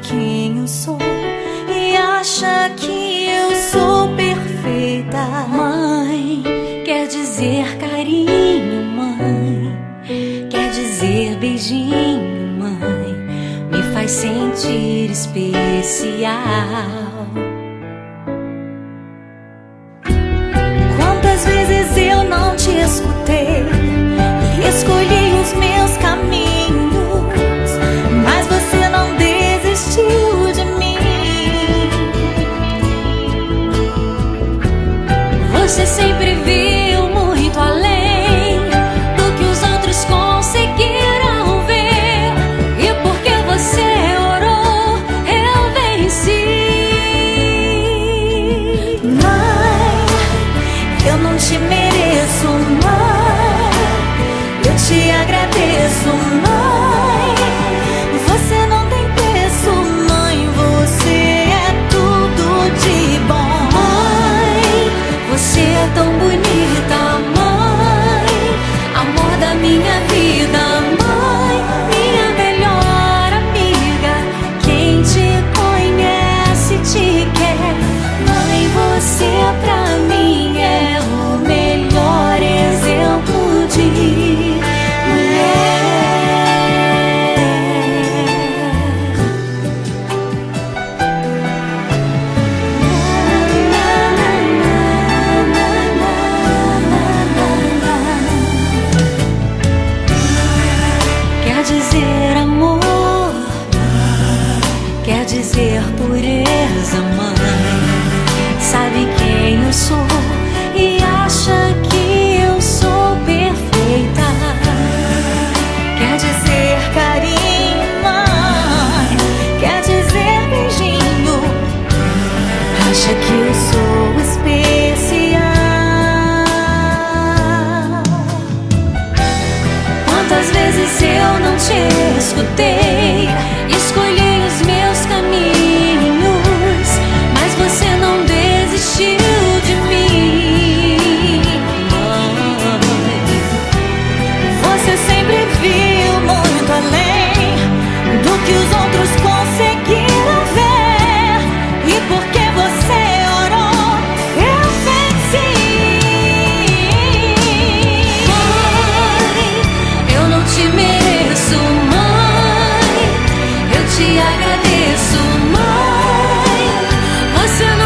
quem eu sou e acha que eu sou perfeita. Mãe, quer dizer carinho, mãe, quer dizer beijinho, mãe, me faz sentir especial. Quantas vezes eu não te escutei e escolhi os meus caminhos, mas você não desistiu de mim. Você sempre viu muito além do que os outros conseguiram ver, e porque você orou, eu venci. Mãe, eu não te mereço, mãe, eu te agradeço, mãe. Você não tem preço, mãe, você é tudo de bom. Mãe, você é tão bonita, mãe, amor da minha vida, mãe, minha melhor amiga. Quem te conhece te quer, mãe, você pra mim é o melhor exemplo de mulher. Quer dizer amor, quer dizer pureza, mãe, sabe quem eu sou e acha que eu sou perfeita. Quer dizer carinho, mãe, quer dizer beijinho, acha que eu sou especial. Quantas vezes eu não te escutei, escolhi os meus caminhos, mas você não desistiu de mim. Mãe, você sempre viu muito além do que os outros conseguiram ver, e porque você orou, eu venci. Mãe, eu não te mereço, mãe, eu te agradeço, mãe. Você não